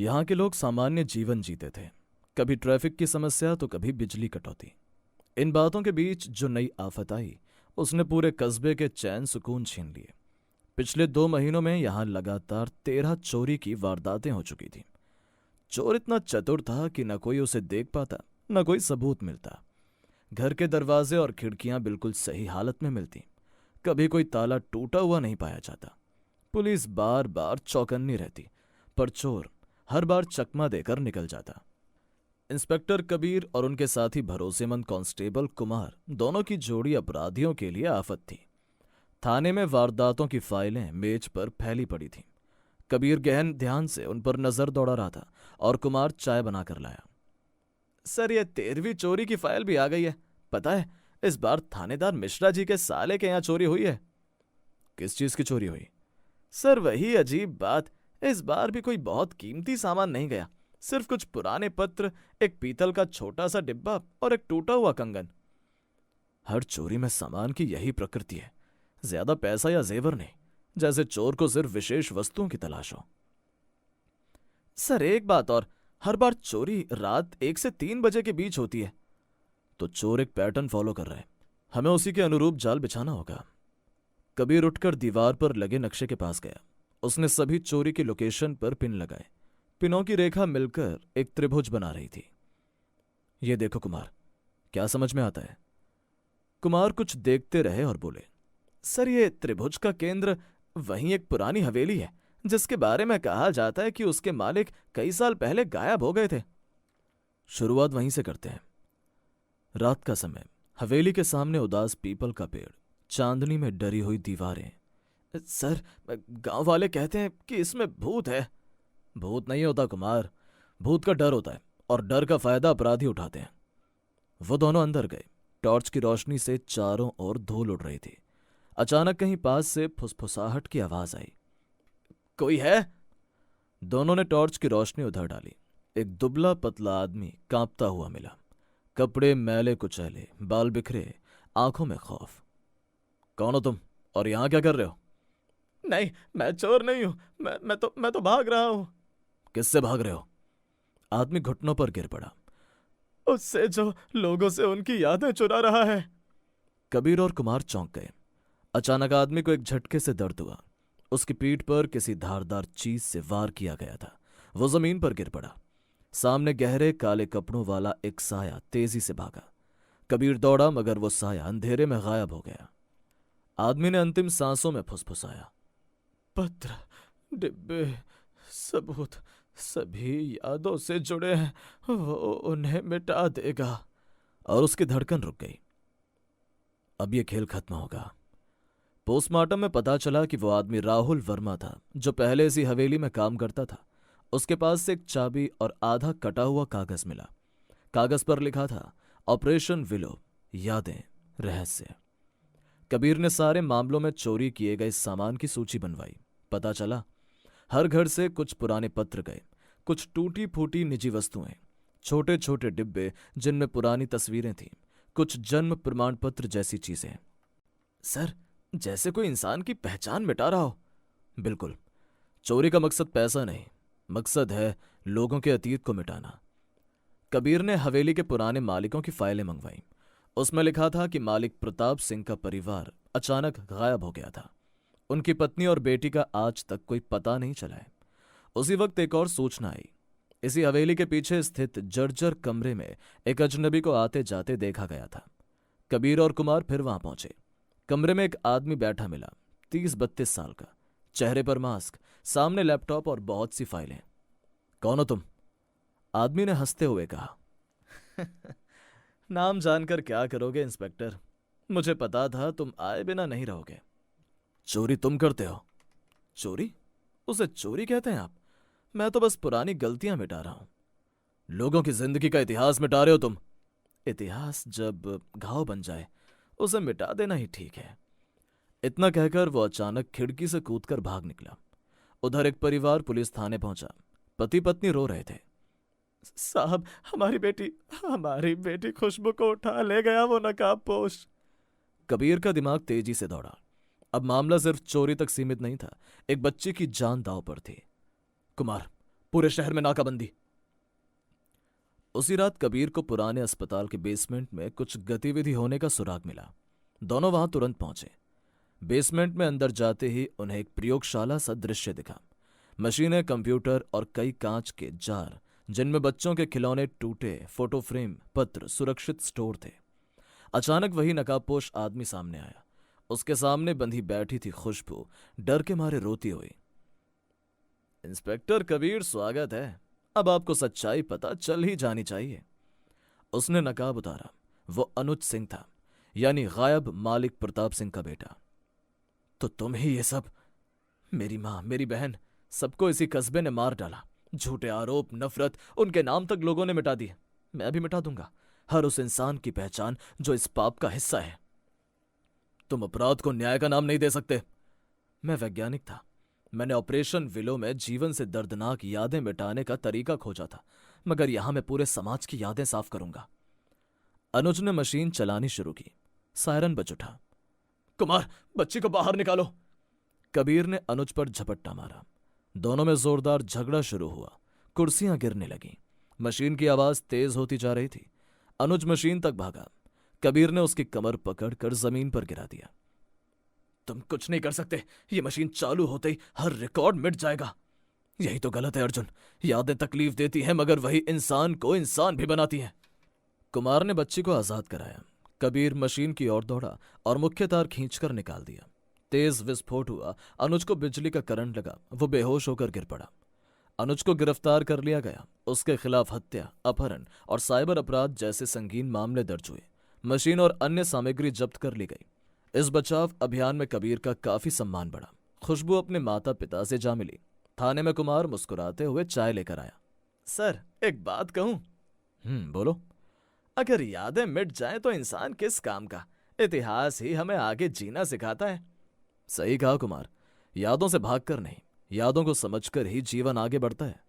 यहाँ के लोग सामान्य जीवन जीते थे। कभी ट्रैफिक की समस्या तो कभी बिजली कटौती। इन बातों के बीच जो नई आफत आई उसने पूरे कस्बे के चैन सुकून छीन लिए। पिछले 2 महीनों में यहाँ लगातार 13 चोरी की वारदातें हो चुकी थी। चोर इतना चतुर था कि न कोई उसे देख पाता, न कोई सबूत मिलता। घर के दरवाजे और खिड़कियां बिल्कुल सही हालत में मिलती। कभी कोई ताला टूटा हुआ नहीं पाया जाता। पुलिस बार बार चौकन्नी रहती, पर चोर हर बार चकमा देकर निकल जाता। इंस्पेक्टर कबीर और उनके साथी भरोसेमंद कांस्टेबल कुमार दोनों की जोड़ी अपराधियों के लिए आफत थी। थाने में वारदातों की फाइलें मेज पर फैली पड़ी थीं। कबीर गहन ध्यान से उन पर नजर दौड़ा रहा था और कुमार चाय बनाकर लाया। सर, ये 13वीं चोरी की फाइल भी आ गई है। पता है, इस बार थानेदार मिश्रा जी के साले के यहाँ चोरी हुई है। किस चीज की चोरी हुई? सर, वही अजीब बात, इस बार भी कोई बहुत कीमती सामान नहीं गया। सिर्फ कुछ पुराने पत्र, एक पीतल का छोटा सा डिब्बा और एक टूटा हुआ कंगन। हर चोरी में सामान की यही प्रकृति है, ज्यादा पैसा या जेवर नहीं, जैसे चोर को सिर्फ विशेष वस्तुओं की तलाश हो। सर, एक बात और, हर बार चोरी रात 1 से 3 बजे के बीच होती है। तो चोर एक पैटर्न फॉलो कर रहे हैं, हमें उसी के अनुरूप जाल बिछाना होगा। कबीर उठकर दीवार पर लगे नक्शे के पास गया। उसने सभी चोरी की लोकेशन पर पिन लगाए। पिनों की रेखा मिलकर एक त्रिभुज बना रही थी। ये देखो कुमार, क्या समझ में आता है? कुमार कुछ देखते रहे और बोले, सर, ये त्रिभुज का केंद्र वहीं एक पुरानी हवेली है जिसके बारे में कहा जाता है कि उसके मालिक कई साल पहले गायब हो गए थे। शुरुआत वहीं से करते हैं। रात का समय, हवेली के सामने उदास पीपल का पेड़, चांदनी में डरी हुई दीवारें। सर, गांव वाले कहते हैं कि इसमें भूत है। भूत नहीं होता कुमार, भूत का डर होता है, और डर का फायदा अपराधी उठाते हैं। वो दोनों अंदर गए। टॉर्च की रोशनी से चारों ओर धूल उड़ रही थी। अचानक कहीं पास से फुसफुसाहट की आवाज आई। कोई है? दोनों ने टॉर्च की रोशनी उधर डाली। एक दुबला पतला आदमी कांपता हुआ मिला। कपड़े मैले कुचैले, बाल बिखरे, आंखों में खौफ। कौन हो तुम और यहां क्या कर रहे हो? नहीं, मैं चोर नहीं हूं। मैं तो भाग रहा हूं। किससे भाग रहे हो? आदमी घुटनों पर गिर पड़ा। उससे जो लोगों से उनकी यादें चुरा रहा है। कबीर और कुमार चौंक गए। अचानक आदमी को एक झटके से दर्द हुआ। उसकी पीठ पर किसी धारदार चीज से वार किया गया था। वो जमीन पर गिर पड़ा। सामने गहरे काले कपड़ों वाला एक साया तेजी से भागा। कबीर दौड़ा, मगर वो साया अंधेरे में गायब हो गया। आदमी ने अंतिम सांसों में फुसफुसाया, पत्र, डिब्बे, सबूत सभी यादों से जुड़े हैं, वो उन्हें मिटा देगा। और उसकी धड़कन रुक गई। अब ये खेल खत्म होगा। पोस्टमार्टम में पता चला कि वो आदमी राहुल वर्मा था, जो पहले इसी हवेली में काम करता था। उसके पास से एक चाबी और आधा कटा हुआ कागज मिला। कागज पर लिखा था, ऑपरेशन विलो, यादें, रहस्य। कबीर ने सारे मामलों में चोरी किए गए सामान की सूची बनवाई। पता चला, हर घर से कुछ पुराने पत्र गए, कुछ टूटी फूटी निजी वस्तुएं, छोटे छोटे डिब्बे जिनमें पुरानी तस्वीरें थीं, कुछ जन्म प्रमाण पत्र जैसी चीजें। सर, जैसे कोई इंसान की पहचान मिटा रहा हो। बिल्कुल। चोरी का मकसद पैसा नहीं, मकसद है लोगों के अतीत को मिटाना। कबीर ने हवेली के पुराने मालिकों की फाइलें मंगवाई। उसमें लिखा था कि मालिक प्रताप सिंह का परिवार अचानक गायब हो गया था। उनकी पत्नी और बेटी का आज तक कोई पता नहीं चला है। उसी वक्त एक और सूचना आई। इसी हवेली के पीछे स्थित जर्जर कमरे में एक अजनबी को आते जाते देखा गया था। कबीर और कुमार फिर वहां पहुंचे। कमरे में एक आदमी बैठा मिला, 30-32 साल का, चेहरे पर मास्क, सामने लैपटॉप और बहुत सी फाइलें। कौन हो तुम? आदमी ने हंसते हुए कहा। नाम जानकर क्या करोगे इंस्पेक्टर, मुझे पता था तुम आए बिना नहीं रहोगे। चोरी तुम करते हो? चोरी? उसे चोरी कहते हैं आप? मैं तो बस पुरानी गलतियां मिटा रहा हूं। लोगों की जिंदगी का इतिहास मिटा रहे हो तुम। इतिहास जब घाव बन जाए उसे मिटा देना ही ठीक है। इतना कहकर वो अचानक खिड़की से कूदकर भाग निकला। उधर एक परिवार पुलिस थाने पहुंचा। पति पत्नी रो रहे थे। साहब, हमारी बेटी खुशबू को उठा ले गया वो नकाबपोश। कबीर का दिमाग तेजी से दौड़ा। अब मामला सिर्फ चोरी तक सीमित नहीं था, एक बच्चे की जान दांव पर थी। कुमार, पूरे शहर में नाकाबंदी। उसी रात कबीर को पुराने अस्पताल के बेसमेंट में कुछ गतिविधि होने का सुराग मिला। दोनों वहां तुरंत पहुंचे। बेसमेंट में अंदर जाते ही उन्हें एक प्रयोगशाला सा दृश्य दिखा। मशीनें, कंप्यूटर और कई कांच के जार जिनमें बच्चों के खिलौने, टूटे फोटो फ्रेम, पत्र सुरक्षित स्टोर थे। अचानक वही नकाबपोश आदमी सामने आया। उसके सामने बंधी बैठी थी खुशबू, डर के मारे रोती हुई। इंस्पेक्टर कबीर, स्वागत है। अब आपको सच्चाई पता चल ही जानी चाहिए। उसने नकाब उतारा। वो अनुज सिंह था, यानी गायब मालिक प्रताप सिंह का बेटा। तो तुम ही ये सब? मेरी मां, मेरी बहन, सबको इसी कस्बे ने मार डाला। झूठे आरोप, नफरत, उनके नाम तक लोगों ने मिटा दिए। मैं भी मिटा दूंगा हर उस इंसान की पहचान जो इस पाप का हिस्सा है। तुम अपराध को न्याय का नाम नहीं दे सकते। मैं वैज्ञानिक था। मैंने ऑपरेशन विलो में जीवन से दर्दनाक यादें मिटाने का तरीका खोजा था, मगर यहां मैं पूरे समाज की यादें साफ करूंगा। अनुज ने मशीन चलानी शुरू की। सायरन बज उठा। कुमार, बच्ची को बाहर निकालो। कबीर ने अनुज पर झपट्टा मारा। दोनों में जोरदार झगड़ा शुरू हुआ। कुर्सियां गिरने लगीं। मशीन की आवाज तेज होती जा रही थी। अनुज मशीन तक भागा। कबीर ने उसकी कमर पकड़कर जमीन पर गिरा दिया। तुम कुछ नहीं कर सकते। ये मशीन चालू होते ही हर रिकॉर्ड मिट जाएगा। यही तो गलत है अर्जुन। यादें तकलीफ देती हैं, मगर वही इंसान को इंसान भी बनाती हैं। कुमार ने बच्ची को आजाद कराया। कबीर मशीन की ओर दौड़ा और मुख्य तार खींचकर निकाल दिया। तेज विस्फोट हुआ। अनुज को बिजली का करंट लगा। वो बेहोश होकर गिर पड़ा। अनुज को गिरफ्तार कर लिया गया। उसके खिलाफ हत्या, अपहरण और साइबर अपराध जैसे संगीन मामले दर्ज हुए। मशीन और अन्य सामग्री जब्त कर ली गई। इस बचाव अभियान में कबीर का काफी सम्मान बढ़ा। खुशबू अपने माता पिता से जा मिली। थाने में कुमार मुस्कुराते हुए चाय लेकर आया। सर, एक बात कहूं? बोलो। अगर यादें मिट जाएं तो इंसान किस काम का? इतिहास ही हमें आगे जीना सिखाता है। सही कहा कुमार। यादों से भागकर नहीं, यादों को समझकर ही जीवन आगे बढ़ता है।